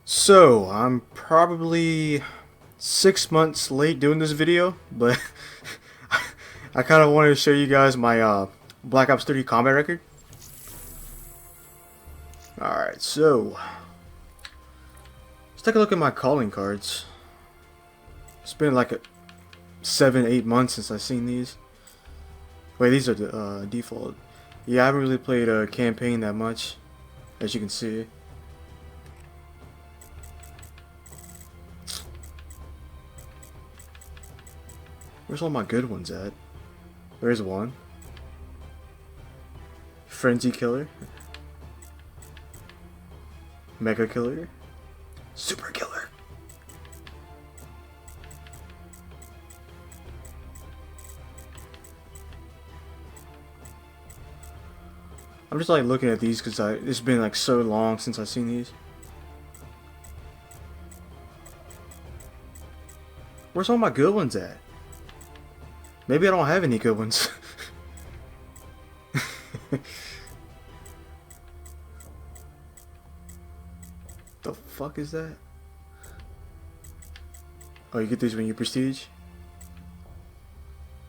So, I'm probably 6 months late doing this video, but I kind of wanted to show you guys my Black Ops 3 combat record. Alright, so let's take a look at my calling cards. It's been like 7-8 months since I've seen these. Wait, these are the default. Yeah, I haven't really played a campaign that much, as you can see. Where's all my good ones at? There's one. Frenzy Killer. Mega Killer. Super Killer. I'm just like looking at these because it's been like so long since I've seen these. Where's all my good ones at? Maybe I don't have any good ones. The fuck is that? Oh, you get these when you prestige?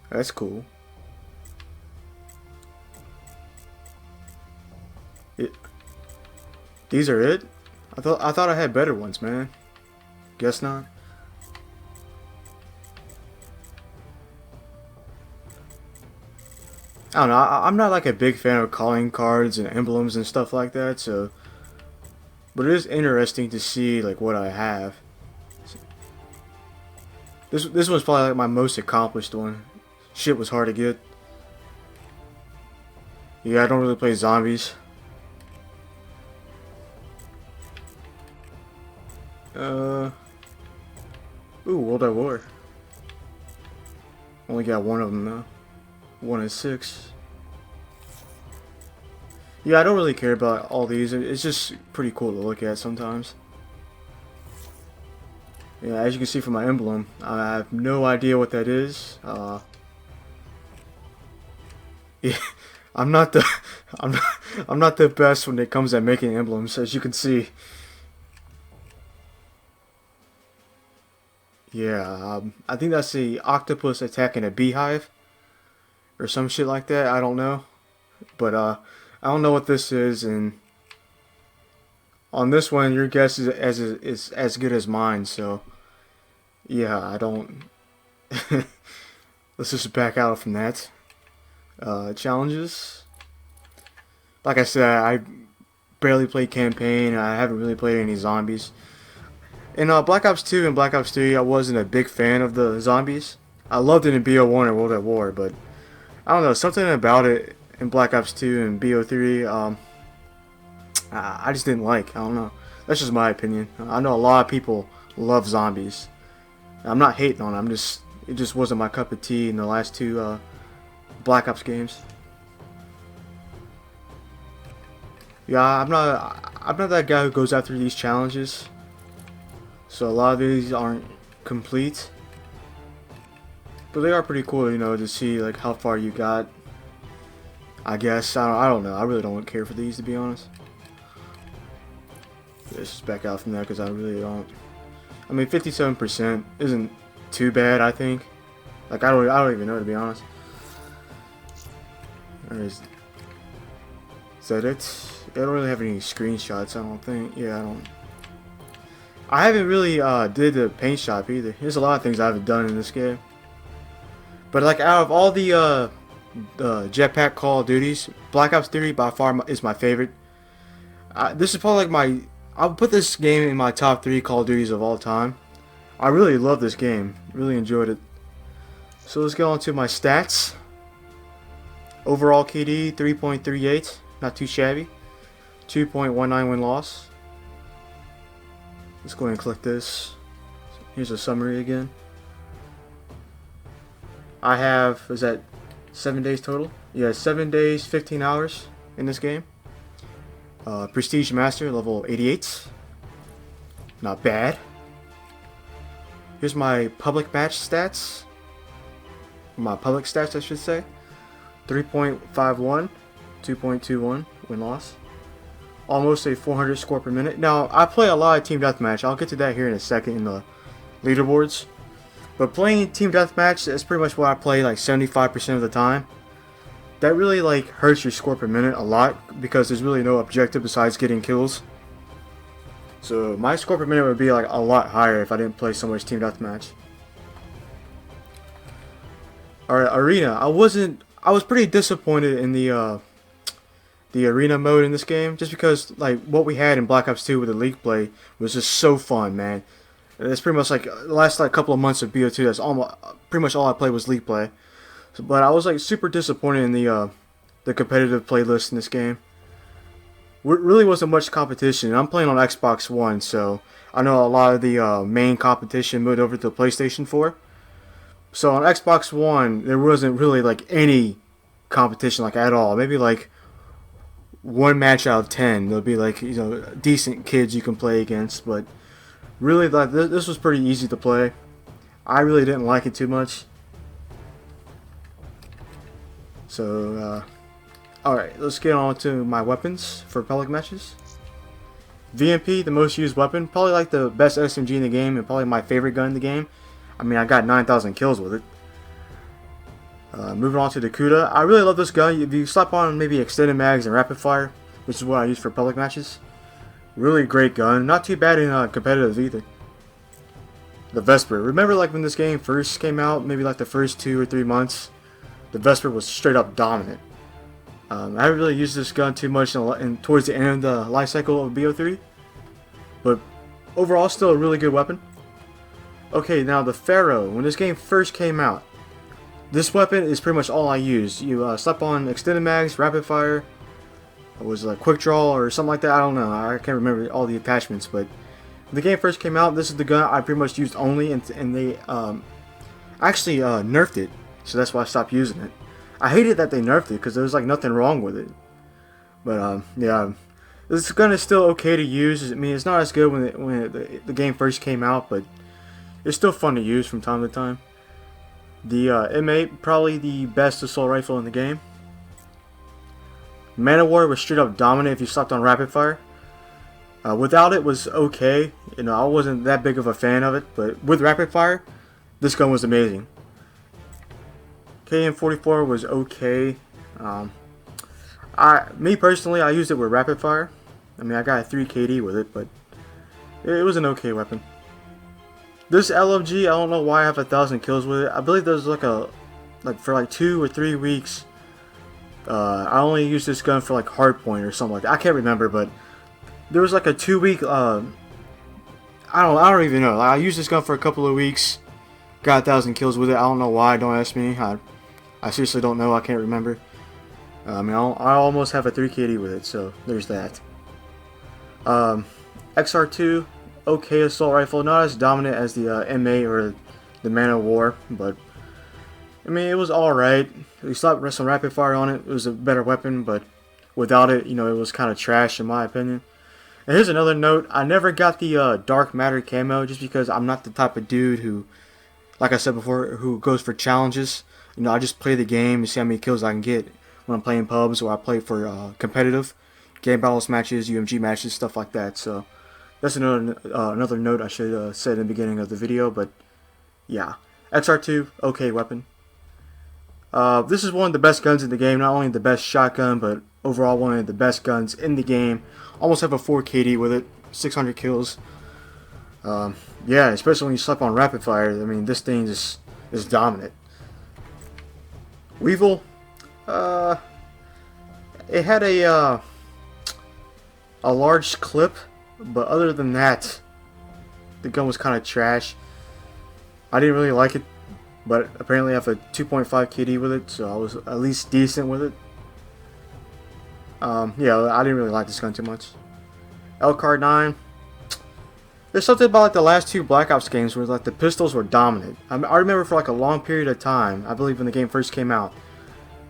That's cool. These are it? I thought I had better ones, man. Guess not. I don't know. I'm not like a big fan of calling cards and emblems and stuff like that. So, but it is interesting to see like what I have. This one's probably like my most accomplished one. Shit was hard to get. Yeah, I don't really play zombies. Ooh, World at War. Only got one of them though. 1 in 6. Yeah, I don't really care about all these. It's just pretty cool to look at sometimes. Yeah, as you can see from my emblem, I have no idea what that is. Yeah, I'm not the I'm not the best when it comes at making emblems, as you can see. Yeah, I think that's the octopus attacking a beehive or some shit like that. I don't know, but I don't know what this is, and on this one, your guess is as good as mine. So yeah, I don't. Let's just back out from that. Challenges. Like I said, I barely played campaign. I haven't really played any zombies. In Black Ops 2 and Black Ops 3, I wasn't a big fan of the zombies. I loved it in BO1 or World at War, but I don't know, something about it in Black Ops 2 and BO3, I just didn't like. I don't know. That's just my opinion. I know a lot of people love zombies. I'm not hating on it. It just wasn't my cup of tea in the last two Black Ops games. Yeah, I'm not that guy who goes after these challenges. So a lot of these aren't complete, but they are pretty cool, you know, to see like how far you got. I guess I don't know. I really don't care for these, to be honest. Let's just back out from that because I really don't. I mean, 57% isn't too bad, I think. Like I don't even know, to be honest. Is that it? I don't really have any screenshots. I don't think. Yeah, I don't. I haven't really did the paint shop either. There's a lot of things I haven't done in this game. But like out of all the jetpack Call of Duties, Black Ops 3 by far is my favorite. This is probably like my. I'll put this game in my top 3 Call of Duties of all time. I really love this game. Really enjoyed it. So let's get on to my stats. Overall KD 3.38, not too shabby. 2.19 win-loss. Let's go ahead and click this. Here's a summary again. I have, is that 7 days total? Yeah, 7 days, 15 hours in this game. Prestige Master, level 88. Not bad. Here's my public match stats. My public stats, I should say. 3.51, 2.21 win-loss. almost a 400 score per minute. Now, I play a lot of Team Deathmatch. I'll get to that here in a second in the leaderboards. But playing Team Deathmatch, that's pretty much what I play like 75% of the time. That really like hurts your score per minute a lot because there's really no objective besides getting kills. So my score per minute would be like a lot higher if I didn't play so much Team Deathmatch. Alright, Arena. I was pretty disappointed in the arena mode in this game, just because like what we had in Black Ops 2 with the league play was just so fun, man. It's pretty much like the last like couple of months of BO2. That's almost pretty much all I played was league play. So, but I was like super disappointed in the competitive playlist in this game. Really wasn't much competition. I'm playing on Xbox One, so I know a lot of the main competition moved over to PlayStation 4. So on Xbox One, there wasn't really like any competition like at all. Maybe like one match out of 10. There'll be like, you know, decent kids you can play against, but really like this was pretty easy to play. I really didn't like it too much. So alright, let's get on to my weapons for public matches. VMP, the most used weapon, probably like the best SMG in the game and probably my favorite gun in the game. I mean, I got 9,000 kills with it. Moving on to the Kuda. I really love this gun. If you slap on maybe extended mags and rapid fire, which is what I use for public matches. Really great gun. Not too bad in competitive either. The Vesper. Remember like when this game first came out, maybe like the first 2 or 3 months, the Vesper was straight up dominant. I haven't really used this gun too much towards the end of the life cycle of BO3. But overall, still a really good weapon. Okay, now the Pharaoh. When this game first came out, this weapon is pretty much all I used. You slap on extended mags, rapid fire. It was like quick draw or something like that. I don't know. I can't remember all the attachments. But when the game first came out, this is the gun I pretty much used only. And they actually nerfed it. So that's why I stopped using it. I hated that they nerfed it because there was like nothing wrong with it. But yeah, this gun is still okay to use. I mean, it's not as good when the game first came out, but it's still fun to use from time to time. The M8, probably the best assault rifle in the game. Man of War was straight up dominant if you slapped on rapid fire. Without it was okay. You know, I wasn't that big of a fan of it, but with rapid fire, this gun was amazing. KM44 was okay. Me personally, I used it with rapid fire. I mean, I got a 3 KD with it, but it was an okay weapon. This LMG, I don't know why I have 1,000 kills with it. I believe there's for like 2 or 3 weeks. I only used this gun for like hardpoint or something like that. I can't remember, but there was like a 2-week. I don't even know. I used this gun for a couple of weeks. Got 1,000 kills with it. I don't know why. Don't ask me. I seriously don't know. I can't remember. I mean, I almost have a 3 KD with it, so there's that. XR2. Okay assault rifle, not as dominant as the M8 or the Man of War, but I mean it was alright. We slapped some rapid fire on it. It was a better weapon, but without it, you know, it was kind of trash in my opinion. And here's another note: I never got the Dark Matter camo just because I'm not the type of dude who, like I said before, who goes for challenges. You know, I just play the game and see how many kills I can get when I'm playing pubs or I play for competitive game battles matches, UMG matches, stuff like that. So. That's another note I should have said in the beginning of the video, but yeah. XR2, okay weapon. This is one of the best guns in the game, not only the best shotgun, but overall one of the best guns in the game. Almost have a 4 KD with it, 600 kills. Yeah, especially when you slap on rapid fire, I mean, this thing is dominant. Weevil, it had a large clip. But other than that, the gun was kind of trash. I didn't really like it, but apparently I have a 2.5 KD with it, so I was at least decent with it. Yeah, I didn't really like this gun too much. LCAR 9. There's something about like the last 2 Black Ops games where like the pistols were dominant. I remember for like a long period of time, I believe when the game first came out,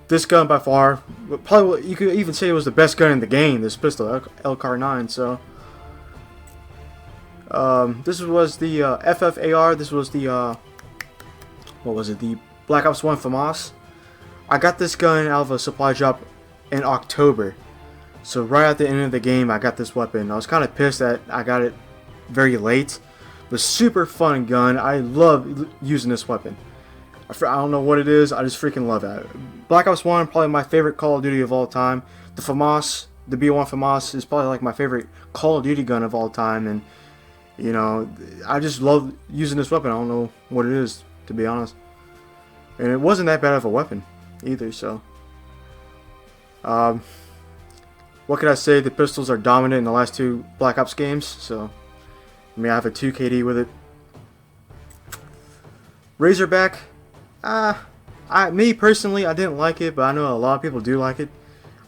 this gun by far, probably you could even say it was the best gun in the game. This pistol, LCAR 9. So. This was the FFAR. This was the what was it? The Black Ops 1 FAMAS. I got this gun out of a supply drop in October, So right at the end of the game, I got this weapon. I was kind of pissed that I got it very late. But super fun gun. I love using this weapon. I don't know what it is. I just freaking love it. Black Ops 1, probably my favorite Call of Duty of all time. The FAMAS, the BO1 FAMAS is probably like my favorite Call of Duty gun of all time. And, you know, I just love using this weapon. I don't know what it is, to be honest. And it wasn't that bad of a weapon either, so. What can I say? The pistols are dominant in the last 2 Black Ops games, so. I mean, I have a 2 KD with it. Razorback. Me personally, I didn't like it, but I know a lot of people do like it.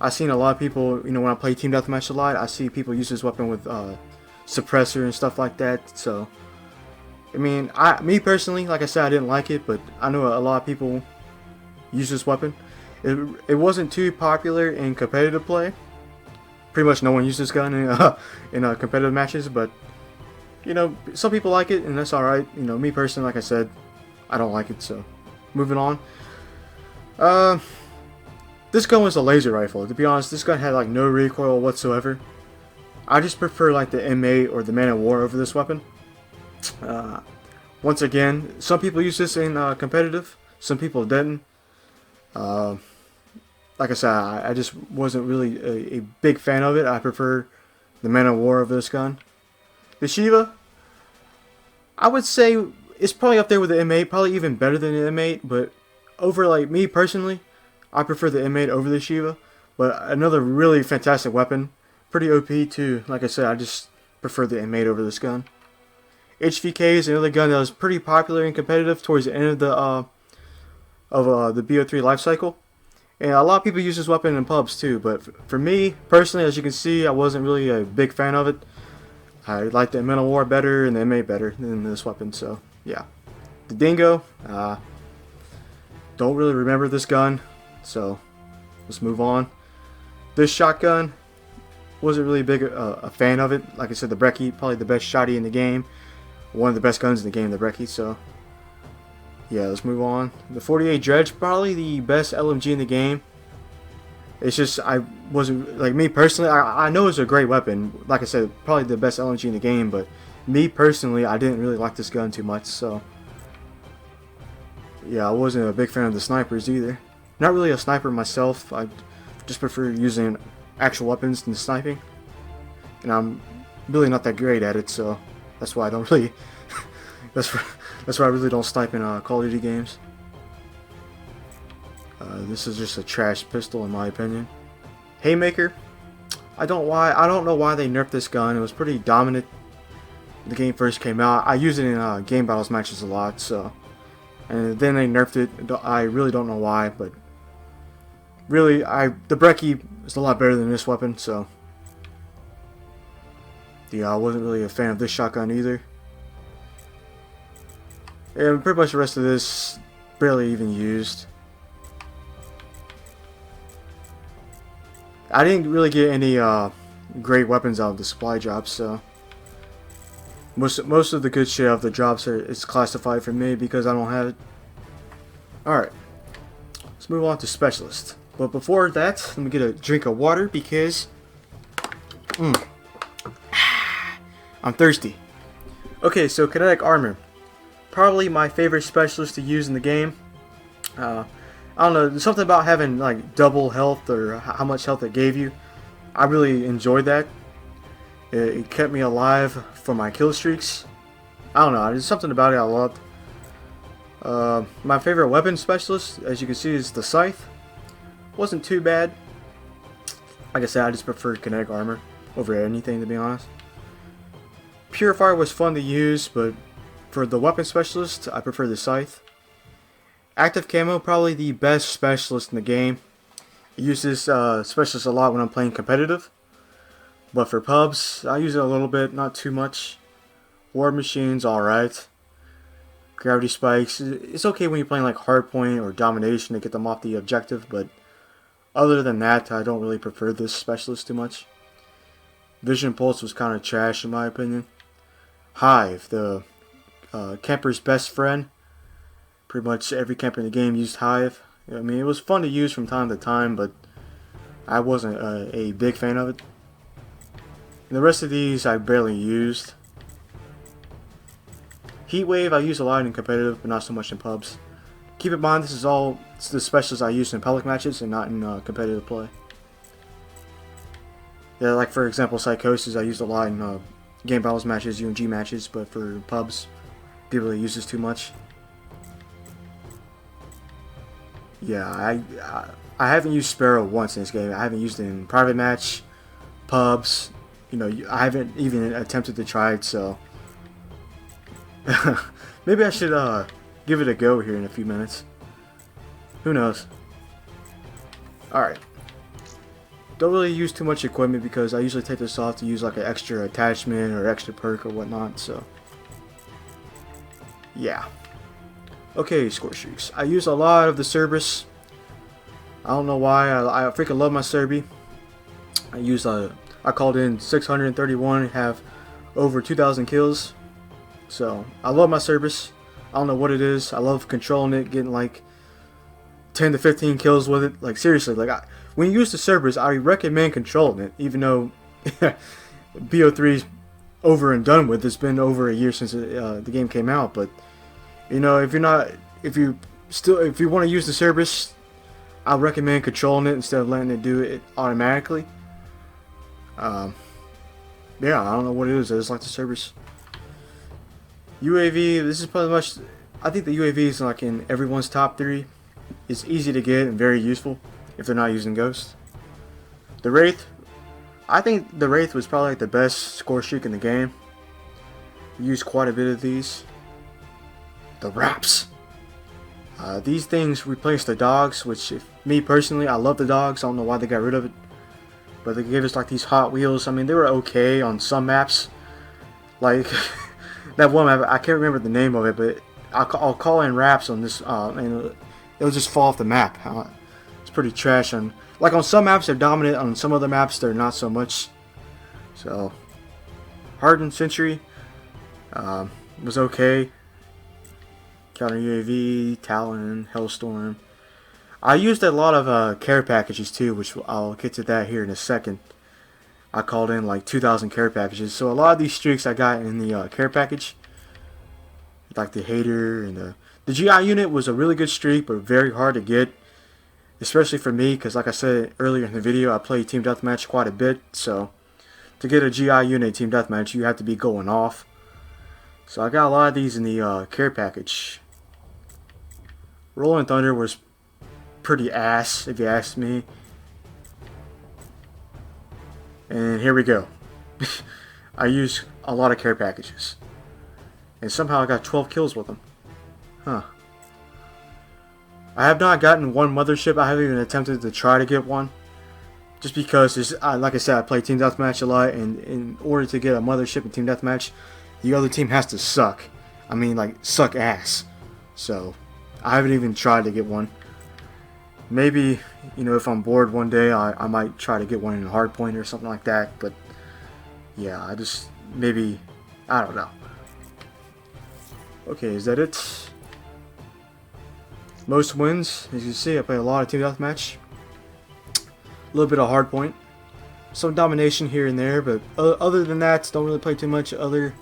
I've seen a lot of people, you know, when I play Team Deathmatch a lot, I see people use this weapon with suppressor and stuff like that. So, I mean, me personally, like I said, I didn't like it, but I know a lot of people use this weapon. It wasn't too popular in competitive play. Pretty much no one uses this gun in competitive matches, but you know, some people like it, and that's alright. You know, me personally, like I said, I don't like it, so moving on. This gun was a laser rifle. To be honest, this gun had like no recoil whatsoever. I just prefer like the M8 or the Man of War over this weapon. Once again, some people use this in competitive, some people didn't. Like I said, I just wasn't really a big fan of it. I prefer the Man of War over this gun. The Shiva, I would say it's probably up there with the M8, probably even better than the M8, but over like me personally, I prefer the M8 over the Shiva. But another really fantastic weapon, pretty OP too. Like I said, I just prefer the M8 over this gun. HVK is another gun that was pretty popular and competitive towards the end of the BO3 life cycle. And a lot of people use this weapon in pubs too, but for me personally, as you can see, I wasn't really a big fan of it. I like the Man of War better and the M8 better than this weapon, so yeah. The Dingo, don't really remember this gun, so let's move on. This shotgun, wasn't really big a fan of it. Like I said, the Brecci, probably the best shotty in the game. One of the best guns in the game, the Brecci, so yeah, let's move on. The 48 Dredge, probably the best LMG in the game. It's just, I wasn't, like me personally, I know it's a great weapon. Like I said, probably the best LMG in the game, but me personally, I didn't really like this gun too much, so. Yeah, I wasn't a big fan of the snipers either. Not really a sniper myself, I just prefer using actual weapons than sniping. And I'm really not that great at it, so that's why I don't really, that's why I really don't snipe in Call of Duty games. This is just a trash pistol in my opinion. Haymaker. I don't know why they nerfed this gun. It was pretty dominant when the game first came out. I use it in game battles matches a lot, so. And then they nerfed it. I really don't know why, but really, the Brecci is a lot better than this weapon, so. Yeah, I wasn't really a fan of this shotgun either. And pretty much the rest of this barely even used. I didn't really get any great weapons out of the supply drops, so most of the good shit out of the drops is classified for me because I don't have it. Alright, let's move on to Specialist. But before that, let me get a drink of water because I'm thirsty. Okay, so Kinetic Armor. Probably my favorite Specialist to use in the game. I don't know, there's something about having like double health or how much health it gave you. I really enjoyed that. It kept me alive for my kill streaks. I don't know, there's something about it I loved. My favorite weapon specialist, as you can see, is the Scythe. Wasn't too bad. Like I said, I just preferred Kinetic Armor over anything, to be honest. Purifier was fun to use, but for the weapon specialist, I prefer the Scythe. Active Camo, probably the best specialist in the game. I use this specialist a lot when I'm playing competitive. But for pubs, I use it a little bit, not too much. War Machine's alright. Gravity Spikes, it's okay when you're playing like Hardpoint or Domination to get them off the objective, but other than that, I don't really prefer this specialist too much. Vision Pulse was kind of trash in my opinion. Hive, the camper's best friend. Pretty much every camper in the game used Hive. I mean, it was fun to use from time to time, but I wasn't a big fan of it. And the rest of these I barely used. Heat Wave I use a lot in competitive, but not so much in pubs. Keep in mind, this is all the specials I use in public matches and not in competitive play. Yeah, like for example, Psychosis I used a lot in game battles matches, UNG matches, but for pubs, people really use this too much. Yeah, I haven't used Sparrow once in this game. I haven't used it in private match, pubs. You know, I haven't even attempted to try it, so maybe I should give it a go here in a few minutes. Who knows? Alright. Don't really use too much equipment because I usually take this off to use like an extra attachment or extra perk or whatnot, so yeah. Okay, score streaks. I use a lot of the Cerberus. I don't know why. I freaking love my Serbi. I called in 631, have over 2,000 kills. So I love my Cerberus. I don't know what it is. I love controlling it, getting like 10 to 15 kills with it. Like seriously, like when you use the Cerberus, I recommend controlling it, even though BO3 is over and done with. It's been over a year since the game came out, but you know, if you want to use the Cerberus, I recommend controlling it instead of letting it do it automatically. Yeah, I don't know what it is. I just like the Cerberus. UAV, this is pretty much, I think the UAV is like in everyone's top 3. It's easy to get and very useful if they're not using Ghost. The Wraith, I think the Wraith was probably like the best score streak in the game. We used quite a bit of these. The Wraps. These things replace the dogs, which me personally, I love the dogs. I don't know why they got rid of it. But they gave us like these Hot Wheels. I mean, they were okay on some maps. Like, that one map, I can't remember the name of it, but I'll call in Wraps on this, and it'll just fall off the map. It's pretty trash. Like on some maps, they're dominant. On some other maps, they're not so much. So, Hardened Sentry was okay. Counter UAV, Talon, Hellstorm. I used a lot of care packages too, which I'll get to that here in a second. I called in like 2,000 care packages, so a lot of these streaks I got in the care package, like the Hater and the GI unit was a really good streak, but very hard to get, especially for me, because like I said earlier in the video, I play Team Deathmatch quite a bit, so to get a GI unit Team Deathmatch, you have to be going off. So I got a lot of these in the care package. Rolling Thunder was pretty ass, if you ask me. And here we go. I used a lot of care packages. And somehow I got 12 kills with them. Huh. I have not gotten one mothership. I haven't even attempted to try to get one. Just because, like I said, I play Team Deathmatch a lot. And in order to get a mothership in Team Deathmatch, the other team has to suck. I mean, like, suck ass. So, I haven't even tried to get one. Maybe, you know, if I'm bored one day, I might try to get one in Hardpoint or something like that. But, yeah, maybe, I don't know. Okay, is that it? Most wins. As you see, I play a lot of Team Deathmatch. A little bit of Hardpoint. Some domination here and there, but other than that, don't really play too much other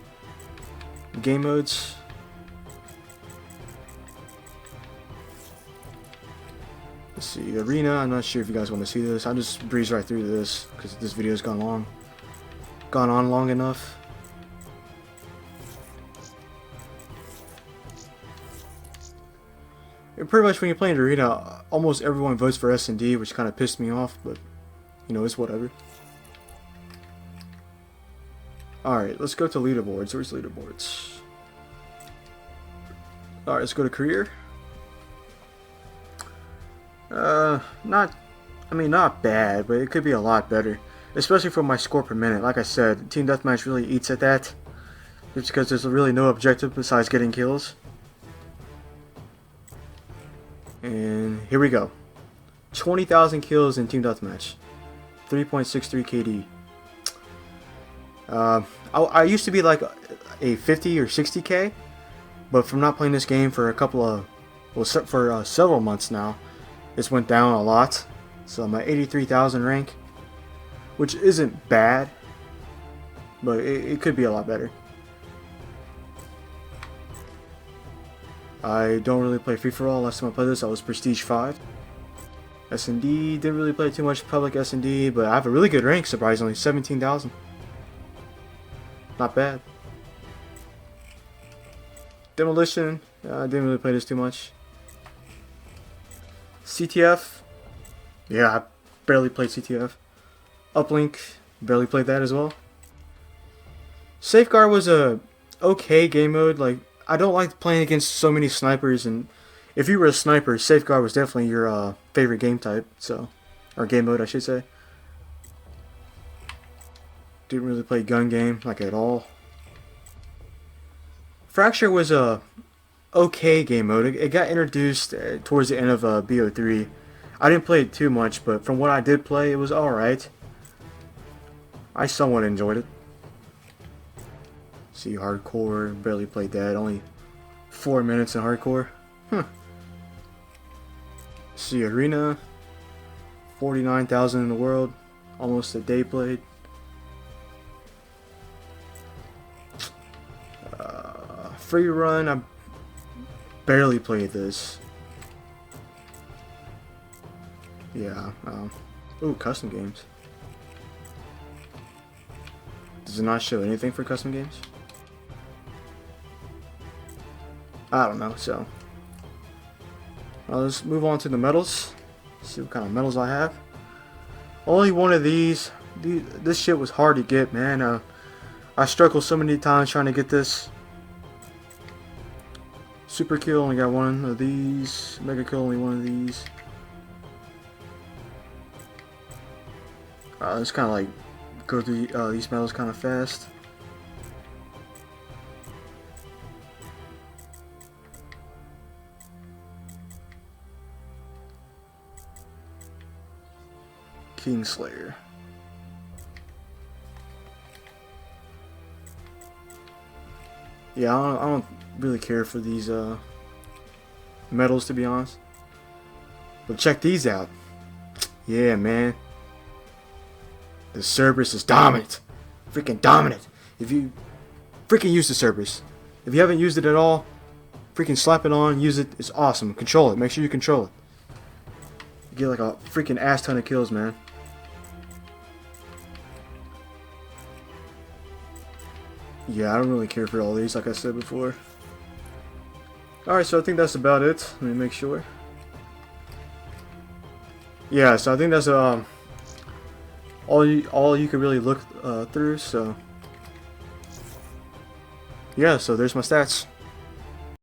game modes. Let's see, Arena, I'm not sure if you guys want to see this. I'll just breeze right through this because this video's gone on long enough. And pretty much when you're playing Arena, almost everyone votes for S&D, which kind of pissed me off, but you know, it's whatever. Alright, let's go to leaderboards. Where's leaderboards? Alright, let's go to career. Not bad, but it could be a lot better. Especially for my score per minute. Like I said, Team Deathmatch really eats at that. Just because there's really no objective besides getting kills. And here we go. 20,000 kills in Team Deathmatch. 3.63 KD. I used to be like a 50 or 60k, but from not playing this game for a couple of, several months now, it's went down a lot. So I'm at 83,000 rank, which isn't bad, but it could be a lot better. I don't really play free-for-all. Last time I played this, I was Prestige 5. S&D, didn't really play too much public S&D, but I have a really good rank, surprisingly, 17,000. Not bad. Demolition, I didn't really play this too much. CTF, yeah, I barely played CTF. Uplink, barely played that as well. Safeguard was a okay game mode. Like, I don't like playing against so many snipers, and if you were a sniper, Safeguard was definitely your favorite game type, so, or game mode I should say. Didn't really play gun game, like at all. Fracture was a okay game mode. It got introduced towards the end of BO3. I didn't play it too much, but from what I did play, it was alright. I somewhat enjoyed it. See, hardcore, barely played that. Only 4 minutes in hardcore. See, arena, 49,000 in the world. Almost a day played. Free run, I barely played this. Yeah. Ooh, custom games. Does it not show anything for custom games? I don't know, so. Let's move on to the medals. See what kind of medals I have. Only one of these. This shit was hard to get, man. I struggled so many times trying to get this. Super kill, only got one of these. Mega kill, only one of these. Let's kind of like go through these medals kind of fast. Kingslayer. Yeah, I don't really care for these medals, to be honest. But check these out. Yeah, man. The Cerberus is dominant. Freaking dominant. If you freaking use the Cerberus. If you haven't used it at all, freaking slap it on, use it. It's awesome. Control it. Make sure you control it. You get like a freaking ass ton of kills, man. Yeah, I don't really care for all these, like I said before. Alright, so I think that's about it. Let me make sure. Yeah, so I think that's all you can really look through, so yeah, so there's my stats.